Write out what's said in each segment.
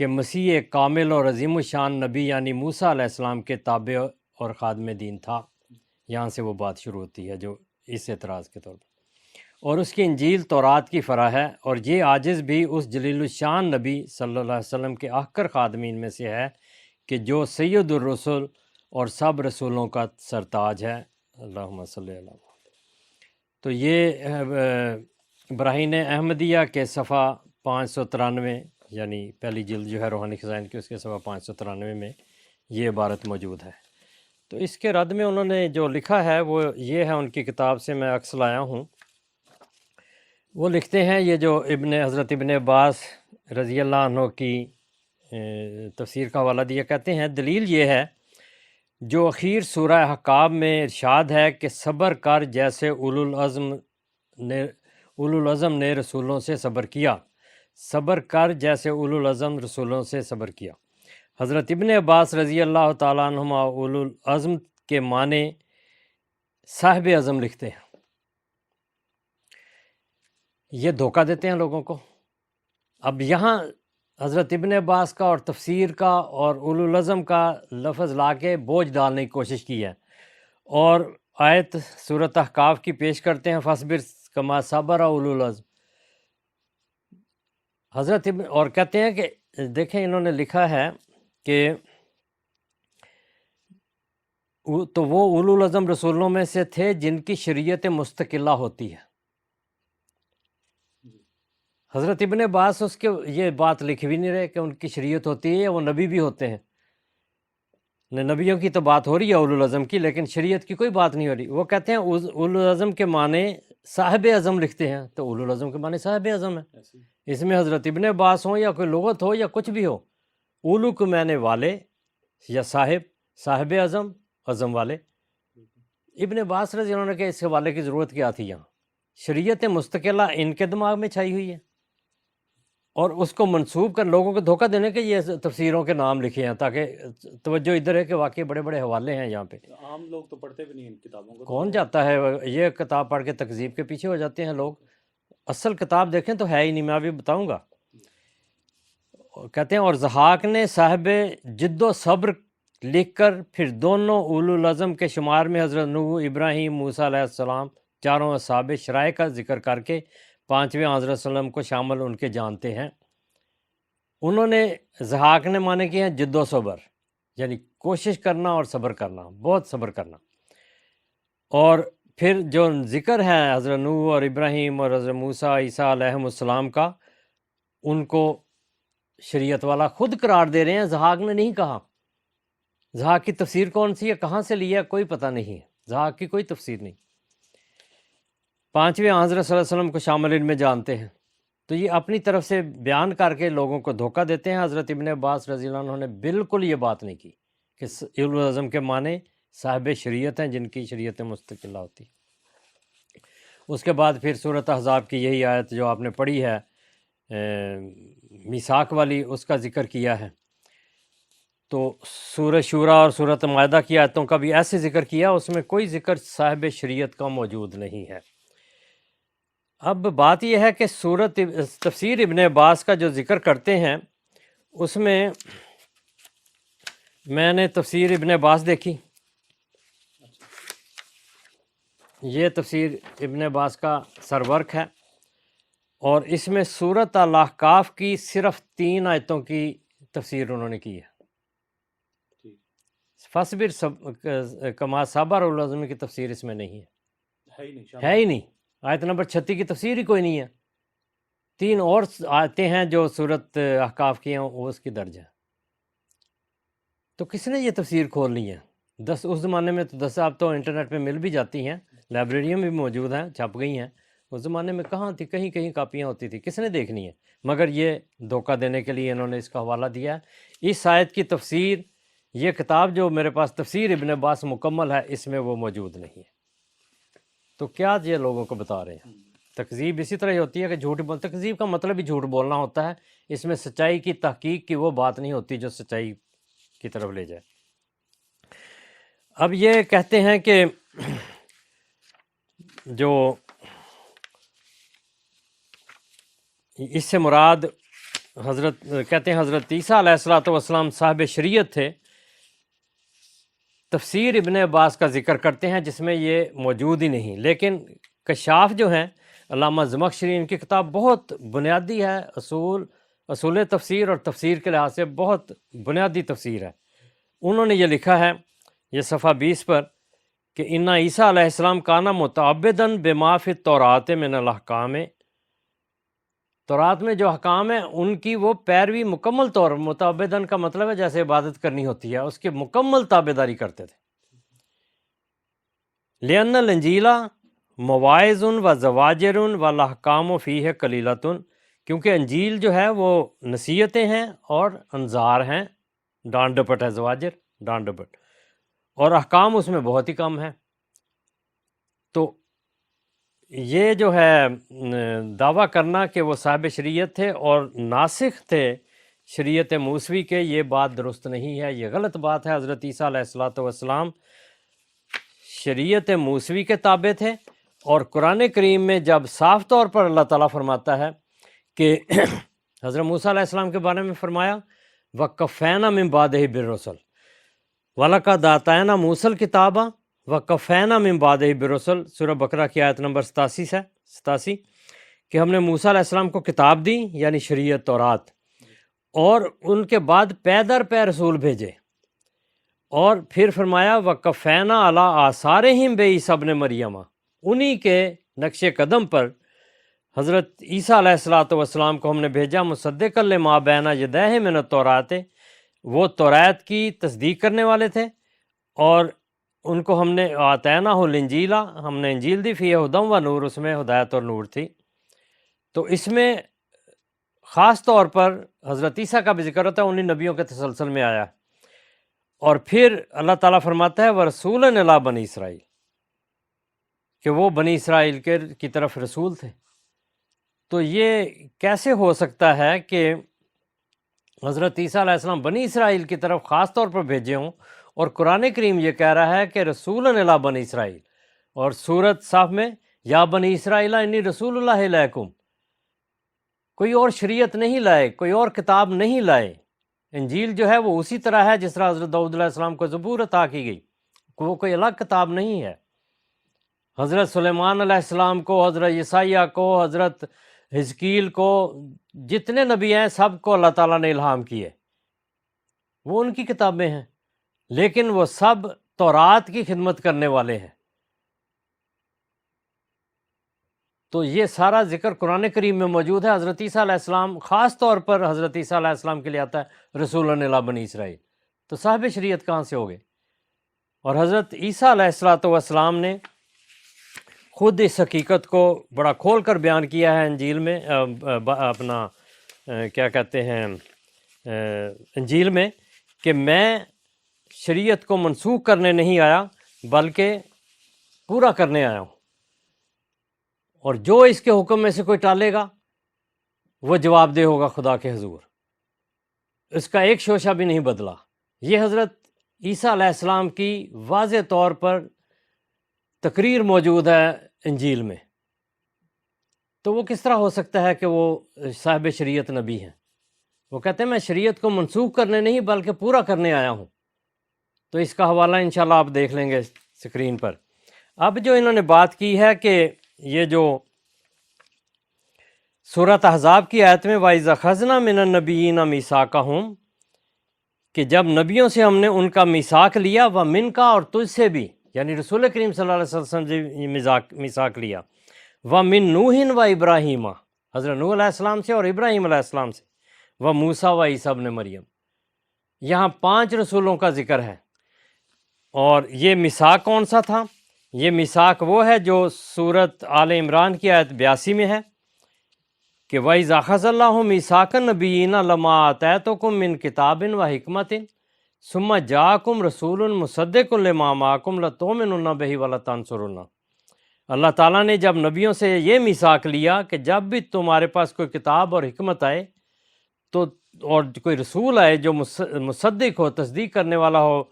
کہ مسیح کامل اور عظیم الشان نبی یعنی موسیٰ علیہ السلام کے تابع اور خادم دین تھا۔ یہاں سے وہ بات شروع ہوتی ہے جو اس اعتراض کے طور پر، اور اس کی انجیل تورات کی فرا ہے، اور یہ عاجز بھی اس جلیل الشان نبی صلی اللہ علیہ وسلم کے آخر خادمین میں سے ہے کہ جو سید الرسل اور سب رسولوں کا سرتاج ہے۔ اللہم صلی اللہ علیہ۔ تو یہ براہین احمدیہ کے صفحہ 593 یعنی پہلی جلد جو ہے روحانی خزائن کی، اس کے صفحہ 593 میں یہ عبارت موجود ہے۔ تو اس کے رد میں انہوں نے جو لکھا ہے وہ یہ ہے، ان کی کتاب سے میں عکس لایا ہوں۔ وہ لکھتے ہیں، یہ جو حضرت ابن عباس رضی اللہ عنہ کی تفسیر کا حوالہ دیا، کہتے ہیں دلیل یہ ہے جو اخیر سورہ احقاف میں ارشاد ہے کہ صبر کر جیسے اولو العزم نے رسولوں سے صبر کیا، صبر کر جیسے اولو العزم رسولوں سے صبر کیا۔ حضرت ابن عباس رضی اللہ تعالیٰ عنہما اولو العزم کے معنی صاحب اعظم لکھتے ہیں۔ یہ دھوکہ دیتے ہیں لوگوں کو۔ اب یہاں حضرت ابن عباس کا اور تفسیر کا اور اولو العزم کا لفظ لا کے بوجھ ڈالنے کی کوشش کی ہے، اور آیت سورۃ احقاف کی پیش کرتے ہیں، فاصبر کما صبر اولو العزم۔ حضرت ابن اور کہتے ہیں کہ دیکھیں انہوں نے لکھا ہے کہ تو وہ اولو العزم رسولوں میں سے تھے جن کی شریعت مستقلہ ہوتی ہے۔ حضرت ابن عباس اس کے یہ بات لکھ بھی نہیں رہے کہ ان کی شریعت ہوتی ہے یا وہ نبی بھی ہوتے ہیں۔ نبیوں کی تو بات ہو رہی ہے اولو العزم کی، لیکن شریعت کی کوئی بات نہیں ہو رہی۔ وہ کہتے ہیں اولو العزم کے معنی صاحب اعظم لکھتے ہیں، تو اولو العزم کے معنی صاحب اعظم ہے۔ اس میں حضرت ابن عباس ہوں یا کوئی لغت ہو یا کچھ بھی ہو، اولو کے معنی والے یا صاحب اعظم، عظم والے۔ ابن عباس رضی اللہ عنہ کے اس حوالے کی ضرورت کیا تھی؟ یہاں شریعت مستقلہ ان کے دماغ میں چھائی ہوئی ہے، اور اس کو منسوب کر لوگوں کو دھوکہ دینے کے یہ تفسیروں کے نام لکھے ہیں، تاکہ توجہ ادھر ہے کہ واقعی بڑے بڑے حوالے ہیں یہاں پہ۔ عام لوگ تو پڑھتے بھی نہیں ان کتابوں کو، کون جاتا ہے یہ کتاب پڑھ کے تکذیب کے پیچھے ہو جاتے ہیں لوگ۔ اصل کتاب دیکھیں تو ہے ہی نہیں، میں ابھی بتاؤں گا۔ کہتے ہیں اور ضحاک نے صاحب جد و صبر لکھ کر پھر دونوں اولو العزم کے شمار میں حضرت نوح، ابراہیم، موسیٰ علیہ السلام چاروں اصحاب شرائع کا ذکر کر کے پانچویں حضرت صلی اللہ علیہ وسلم کو شامل ان کے جانتے ہیں۔ انہوں نے ضحاک نے معنی کیا ہے جد و صبر، یعنی کوشش کرنا اور صبر کرنا، بہت صبر کرنا۔ اور پھر جو ذکر ہے حضرت نوح اور ابراہیم اور حضرت موسیٰ عیسیٰ علیہ السلام کا، ان کو شریعت والا خود قرار دے رہے ہیں، ضحاک نے نہیں کہا۔ ضحاک کی تفسیر کون سی ہے، کہاں سے لی ہے، کوئی پتہ نہیں ہے، ضحاک کی کوئی تفسیر نہیں۔ پانچویں حضرت صلی اللہ علیہ وسلم کو شامل ان میں جانتے ہیں، تو یہ اپنی طرف سے بیان کر کے لوگوں کو دھوکہ دیتے ہیں۔ حضرت ابن عباس رضی اللہ عنہ نے بالکل یہ بات نہیں کی کہ اولو العزم کے معنی صاحب شریعت ہیں جن کی شریعت مستقلہ ہوتی۔ اس کے بعد پھر سورۃ احزاب کی یہی آیت جو آپ نے پڑھی ہے میثاق والی، اس کا ذکر کیا ہے۔ تو سورہ شورا اور سورۃ مائدہ کی آیتوں کا بھی ایسے ذکر کیا، اس میں کوئی ذکر صاحب شریعت کا موجود نہیں ہے۔ اب بات یہ ہے کہ تفسیر ابن عباس کا جو ذکر کرتے ہیں، اس میں نے تفسیر ابن عباس دیکھی، یہ تفسیر ابن عباس کا سرورک ہے، اور اس میں سورۃ الاحقاف کی صرف 3 آیتوں کی تفسیر انہوں نے کی ہے۔ فاصبر کما صبر اولو العزم کی تفسیر اس میں نہیں ہے ہی نہیں۔ آیت نمبر 36 کی تفسیر ہی کوئی نہیں ہے۔ 3 اور آیتیں ہیں جو سورۃ احقاف کی ہیں، وہ اس کی درج ہے۔ تو کس نے یہ تفسیر کھول لی ہے؟ اس زمانے میں تو دستیاب تو انٹرنیٹ پہ مل بھی جاتی ہیں، لائبریریوں میں بھی موجود ہیں، چھپ گئی ہیں۔ اس زمانے میں کہاں تھی، کہیں کہیں کاپیاں ہوتی تھی، کس نے دیکھنی ہے؟ مگر یہ دھوکہ دینے کے لیے انہوں نے اس کا حوالہ دیا ہے۔ اس آیت کی تفسیر، یہ کتاب جو میرے پاس تفسیر ابن عباس مکمل ہے، اس میں وہ موجود نہیں ہے۔ تو کیا یہ لوگوں کو بتا رہے ہیں؟ تکذیب اسی طرح ہی ہوتی ہے کہ جھوٹ تکذیب کا مطلب ہی جھوٹ بولنا ہوتا ہے، اس میں سچائی کی تحقیق کی وہ بات نہیں ہوتی جو سچائی کی طرف لے جائے۔ اب یہ کہتے ہیں کہ جو اس سے مراد کہتے ہیں حضرت عیسیٰ علیہ الصلوۃ والسلام صاحب شریعت تھے. تفسیر ابن عباس کا ذکر کرتے ہیں جس میں یہ موجود ہی نہیں، لیکن کشاف جو ہیں علامہ زمخشری، ان کی کتاب بہت بنیادی ہے، اصول تفسیر اور تفسیر کے لحاظ سے بہت بنیادی تفسیر ہے. انہوں نے یہ لکھا ہے، یہ صفحہ 20 پر، کہ ان عیسیٰ علیہ السلام کانا متعبداً بما فی التوراۃ من الاحکام، تورات میں جو احکام ہیں ان کی وہ پیروی مکمل طور، متعبداً کا مطلب ہے جیسے عبادت کرنی ہوتی ہے، اس کی مکمل تابع داری کرتے تھے. لأن الانجیل مواعظ و زواجر و الاحکام فیہ قلیلۃ، کیونکہ انجیل جو ہے وہ نصیحتیں ہیں اور انذار ہیں، ڈانٹ ڈپٹ ہے، زواجر ڈانٹ ڈپٹ، اور احکام اس میں بہت ہی کم ہے. تو یہ جو ہے دعویٰ کرنا کہ وہ صاحب شریعت تھے اور ناسخ تھے شریعت موسوی کے، یہ بات درست نہیں ہے، یہ غلط بات ہے. حضرت عیسیٰ علیہ الصلوۃ والسلام شریعت موسوی کے تابع تھے، اور قرآن کریم میں جب صاف طور پر اللہ تعالیٰ فرماتا ہے کہ حضرت موسیٰ علیہ السلام کے بارے میں فرمایا وَقَفَّيْنَا مِن بَعْدِهِ بِالرُّسُلِ وَلَقَدْ آتَيْنَا مُوسَى الْكِتَابَ وَقَفَّيْنَا مِن بَعْدِهِ بِالرُّسُلِ، سورہ بقرہ کی آیت نمبر 87 کہ ہم نے موسیٰ علیہ السلام کو کتاب دی، یعنی شریعت تورات، اور ان کے بعد پے در پے رسول بھیجے. اور پھر فرمایا وَقَفَّيْنَا عَلَىٰ آثَارِهِم بِعِیسیٰ ابْنِ مریم، انہی کے نقش قدم پر حضرت عیسیٰ علیہ الصلوۃ والسلام کو ہم نے بھیجا مصدقا لما بین یدیہ من التوراۃ، وہ تورات کی تصدیق کرنے والے تھے، اور ان کو ہم نے آتیناہ الانجیل، ہم نے انجیل دی، فیہ ھدی و نور، اس میں ہدایت اور نور تھی. تو اس میں خاص طور پر حضرت عیسیٰ کا بھی ذکر ہوتا ہے، انہی نبیوں کے تسلسل میں آیا. اور پھر اللہ تعالیٰ فرماتا ہے وَرَسُولًا إِلَىٰ بَنِي اسرائیل، کہ وہ بنی اسرائیل کی طرف رسول تھے. تو یہ کیسے ہو سکتا ہے کہ حضرت عیسیٰ علیہ السلام بنی اسرائیل کی طرف خاص طور پر بھیجے ہوں، اور قرآن کریم یہ کہہ رہا ہے کہ رسولاً الی بنی اسرائیل، اور سورۃ صاف میں یا بنی اسرائیل انی رسول اللہ الیکم، کوئی اور شریعت نہیں لائے، کوئی اور کتاب نہیں لائے. انجیل جو ہے وہ اسی طرح ہے جس طرح حضرت داؤد علیہ السلام کو زبور عطا کی گئی، وہ کوئی الگ کتاب نہیں ہے. حضرت سلیمان علیہ السلام کو، حضرت یسایہ کو، حضرت حزقیل کو، جتنے نبی ہیں سب کو اللہ تعالیٰ نے الہام کیے، وہ ان کی کتابیں ہیں، لیکن وہ سب تورات کی خدمت کرنے والے ہیں. تو یہ سارا ذکر قرآن کریم میں موجود ہے. حضرت عیسیٰ علیہ السلام خاص طور پر حضرت عیسیٰ علیہ السلام کے لیے آتا ہے رسولاً الی بنی اسرائیل، تو صاحب شریعت کہاں سے ہو گئے؟ اور حضرت عیسیٰ علیہ الصلوۃ والسلام نے خود اس حقیقت کو بڑا کھول کر بیان کیا ہے انجیل میں، اپنا کیا کہتے ہیں انجیل میں، کہ میں شریعت کو منسوخ کرنے نہیں آیا بلکہ پورا کرنے آیا ہوں، اور جو اس کے حکم میں سے کوئی ٹالے گا وہ جواب دہ ہوگا خدا کے حضور، اس کا ایک شوشہ بھی نہیں بدلا. یہ حضرت عیسیٰ علیہ السلام کی واضح طور پر تقریر موجود ہے انجیل میں. تو وہ کس طرح ہو سکتا ہے کہ وہ صاحب شریعت نبی ہیں؟ وہ کہتے ہیں میں شریعت کو منسوخ کرنے نہیں بلکہ پورا کرنے آیا ہوں. تو اس کا حوالہ انشاءاللہ آپ دیکھ لیں گے اسکرین پر. اب جو انہوں نے بات کی ہے کہ یہ جو سورۃ احزاب کی آیت میں وَإِذْ أَخَذْنَا مِنَ النَّبِيِّينَ مِيثَاقَهُمْ، کہ جب نبیوں سے ہم نے ان کا میثاق لیا، وَمِنْکَ، اور تجھ سے بھی، یعنی رسول کریم صلی اللہ علیہ وسلم سے میثاق لیا، وَمِن نُوحٍ وَإِبْرَاهِيمَ، حضرت نوح علیہ السلام سے اور ابراہیم علیہ السلام سے، وَمُوسَىٰ وَعِیسیٰ ابْنِ مریم. یہاں 5 رسولوں کا ذکر ہے. اور یہ میثاق کون سا تھا؟ یہ میثاق وہ ہے جو سورۃ آل عمران کی آیت 82 میں ہے کہ وَإِذْ أَخَذَ اللَّهُ مِيثَاقَ النَّبِيِّينَ لَمَا آتَيْتُكُم مِّن كِتَابٍ وَحِكْمَةٍ ثُمَّ جَاءَكُمْ رَسُولٌ مُصَدِّقٌ لِّمَا مَعَكُمْ لَتُؤْمِنُنَّ بِهِ وَلَتَنصُرُنَّهُ. اللہ تعالیٰ نے جب نبیوں سے یہ میثاق لیا کہ جب بھی تمہارے پاس کوئی کتاب اور حکمت آئے تو، اور کوئی رسول آئے جو مصدق ہو، تصدیق کرنے والا ہو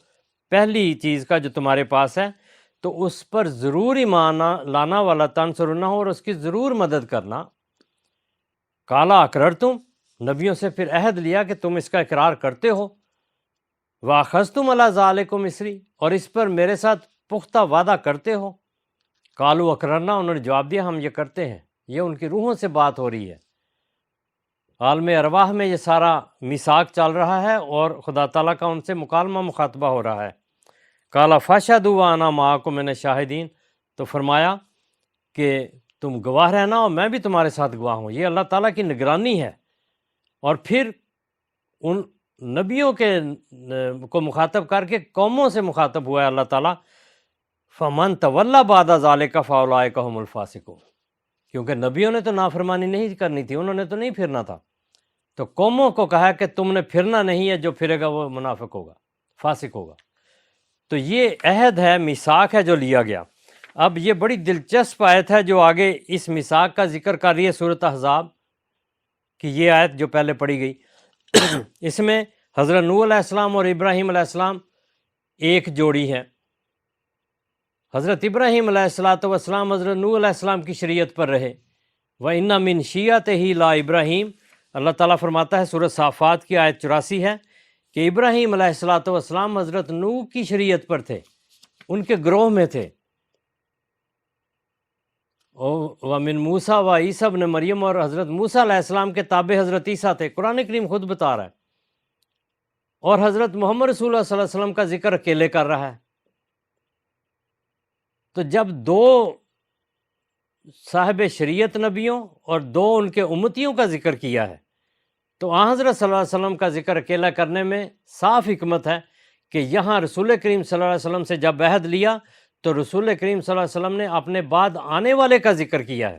پہلی چیز کا جو تمہارے پاس ہے، تو اس پر ضرور ایمان لانا، والا تنصرنہ، اور اس کی ضرور مدد کرنا. کالا اقررتم، نبیوں سے پھر عہد لیا کہ تم اس کا اقرار کرتے ہو، وَأَخَذْتُمْ عَلَىٰ ذَٰلِكُمْ اِصْرِي، اور اس پر میرے ساتھ پختہ وعدہ کرتے ہو. قالوا اقررنا، انہوں نے جواب دیا ہم یہ کرتے ہیں. یہ ان کی روحوں سے بات ہو رہی ہے. عالم ارواح میں یہ سارا میثاق چل رہا ہے اور خدا تعالیٰ کا ان سے مکالمہ مخاطبہ ہو رہا ہے. قال فاشهدوا وأنا معكم من الشاہدین، تو فرمایا کہ تم گواہ رہنا اور میں بھی تمہارے ساتھ گواہ ہوں. یہ اللہ تعالیٰ کی نگرانی ہے. اور پھر ان نبیوں کے کو مخاطب کر کے قوموں سے مخاطب ہوا ہے اللہ تعالیٰ. فمن تولی بعد ذلک فاولئک هم الفاسقون، کیونکہ نبیوں نے تو نافرمانی نہیں کرنی تھی، انہوں نے تو نہیں پھرنا تھا. تو قوموں کو کہا کہ تم نے پھرنا نہیں ہے، جو پھرے گا وہ منافق ہوگا، فاسق ہوگا. تو یہ عہد ہے، میثاق ہے جو لیا گیا. اب یہ بڑی دلچسپ آیت ہے جو آگے اس میثاق کا ذکر کر رہی ہے سورۃ احزاب کی. یہ آیت جو پہلے پڑھی گئی اس میں حضرت نوح علیہ السلام اور ابراہیم علیہ السلام ایک جوڑی ہے. حضرت ابراہیم علیہ السلام حضرت نوح علیہ السلام کی شریعت پر رہے. وَإِنَّ مِن شِیَّتِهِ لَا ابراہیم، اللہ تعالیٰ فرماتا ہے سورۃ صافات کی آیت 84 ہے کہ ابراہیم علیہ السلام حضرت نوح کی شریعت پر تھے، ان کے گروہ میں تھے. وَمِن مُوسیٰ وَعِیسیٰ ابن مریم، اور حضرت موسیٰ علیہ السلام کے تابع حضرت عیسیٰ تھے. قرآن کریم خود بتا رہا ہے. اور حضرت محمد رسول اللہ صلی اللہ علیہ وسلم کا ذکر اکیلے کر رہا ہے. تو جب دو صاحب شریعت نبیوں اور دو ان کے امتیوں کا ذکر کیا ہے تو حضرت صلی اللہ علیہ وسلم کا ذکر اکیلا کرنے میں صاف حکمت ہے کہ یہاں رسول کریم صلی اللہ علیہ وسلم سے جب عہد لیا تو رسول کریم صلی اللہ علیہ وسلم نے اپنے بعد آنے والے کا ذکر کیا ہے،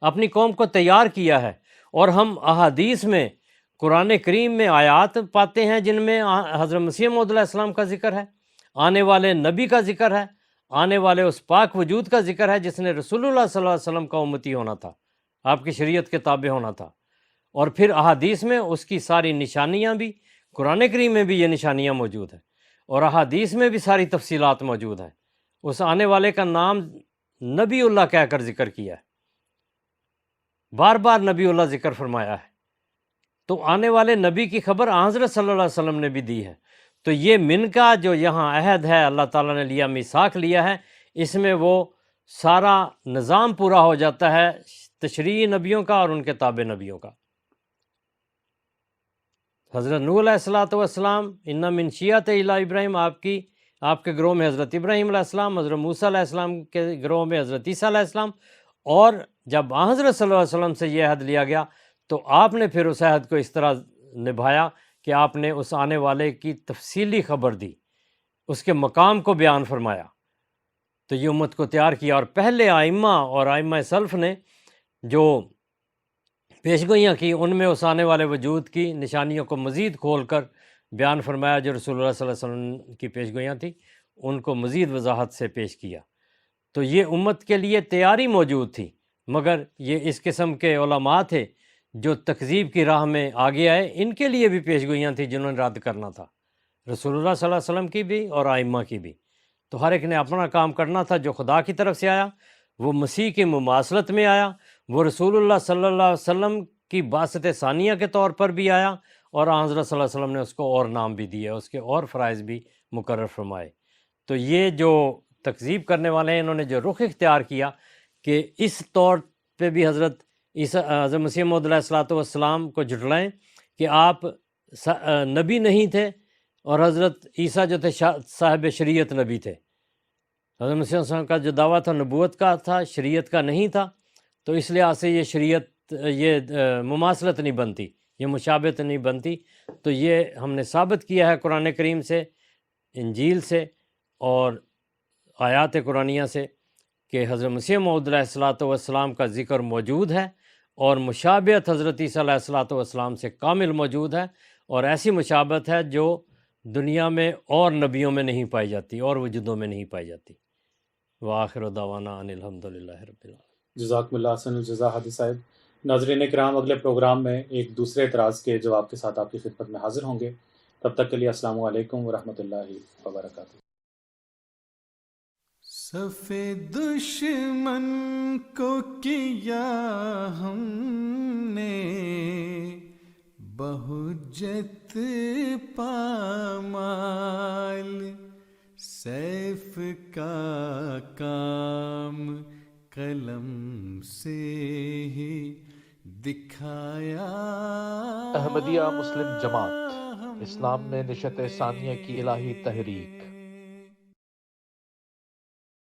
اپنی قوم کو تیار کیا ہے. اور ہم احادیث میں قرآن کریم میں آیات پاتے ہیں جن میں حضرت مسیح موعود علیہ السلام کا ذکر ہے، آنے والے نبی کا ذکر ہے، آنے والے اس پاک وجود کا ذکر ہے جس نے رسول اللہ صلی اللہ علیہ وسلم کا امتی ہونا تھا، آپ کی شریعت کے تابع ہونا تھا. اور پھر احادیث میں اس کی ساری نشانیاں بھی، قرآن کریم میں بھی یہ نشانیاں موجود ہیں اور احادیث میں بھی ساری تفصیلات موجود ہیں. اس آنے والے کا نام نبی اللہ کہہ کر ذکر کیا ہے، بار بار نبی اللہ ذکر فرمایا ہے. تو آنے والے نبی کی خبر حضرت صلی اللہ علیہ وسلم نے بھی دی ہے. تو یہ من کا جو یہاں عہد ہے اللہ تعالیٰ نے لیا، میثاق لیا ہے، اس میں وہ سارا نظام پورا ہو جاتا ہے تشریعی نبیوں کا اور ان کے تابع نبیوں کا. حضرت نوح علیہ السلام ان من شیعتہ الی ابراہیم، آپ کے گروہ میں حضرت ابراہیم علیہ السلام، حضرت موسیٰ علیہ السلام کے گروہ میں حضرت عیسیٰ علیہ السلام. اور جب حضرت صلی اللہ علیہ وسلم سے یہ عہد لیا گیا تو آپ نے پھر اس عہد کو اس طرح نبھایا کہ آپ نے اس آنے والے کی تفصیلی خبر دی، اس کے مقام کو بیان فرمایا. تو یہ امت کو تیار کیا. اور پہلے آئمہ اور آئمہ سلف نے جو پیشگوئیاں کی ان میں اس آنے والے وجود کی نشانیوں کو مزید کھول کر بیان فرمایا. جو رسول اللہ صلی اللہ علیہ وسلم کی پیشگوئیاں تھیں ان کو مزید وضاحت سے پیش کیا. تو یہ امت کے لیے تیاری موجود تھی، مگر یہ اس قسم کے علماء تھے جو تکذیب کی راہ میں آگے آئے، ان کے لیے بھی پیشگوئیاں تھیں جنہوں نے رد کرنا تھا، رسول اللہ صلی اللہ علیہ وسلم کی بھی اور آئمہ کی بھی. تو ہر ایک نے اپنا کام کرنا تھا. جو خدا کی طرف سے آیا وہ مسیح کی مماثلت میں آیا، وہ رسول اللہ صلی اللہ علیہ وسلم کی باسط ثانیہ کے طور پر بھی آیا، اور حضرت صلی اللہ علیہ وسلم نے اس کو اور نام بھی دیے، اس کے اور فرائض بھی مقرر فرمائے. تو یہ جو تکذیب کرنے والے ہیں انہوں نے جو رخ اختیار کیا کہ اس طور پہ بھی حضرت حضرت مسیح موعود علیہ السلام کو جھٹلائیں کہ آپ نبی نہیں تھے، اور حضرت عیسیٰ جو تھے صاحب شریعت نبی تھے. حضرت مسیح علیہ السلام کا جو دعویٰ تھا نبوت کا تھا، شریعت کا نہیں تھا. تو اس لحاظ سے یہ شریعت یہ مماثلت نہیں بنتی، یہ مشابہت نہیں بنتی. تو یہ ہم نے ثابت کیا ہے قرآن کریم سے، انجیل سے اور آیات قرآنیہ سے کہ حضرت مسیح موعود علیہ السلام کا ذکر موجود ہے، اور مشابہت حضرت عیسیٰ علیہ السلام سے کامل موجود ہے، اور ایسی مشابہت ہے جو دنیا میں اور نبیوں میں نہیں پائی جاتی اور وجودوں میں نہیں پائی جاتی. وآخر دعوانا ان الحمدللہ رب العالمین. جزاکم اللہ احسن الجزا حادی صاحب. ناظرین کرام، اگلے پروگرام میں ایک دوسرے اعتراض کے جواب کے ساتھ آپ کی خدمت میں حاضر ہوں گے. تب تک کے لیے السلام علیکم ورحمۃ اللہ وبرکاتہ. صف دشمن کو کیا ہم نے حجت پامال سیف کا کام قلم سے ہی دکھایا. احمدیہ مسلم جماعت اسلام میں نشت ثانیہ کی الہی تحریک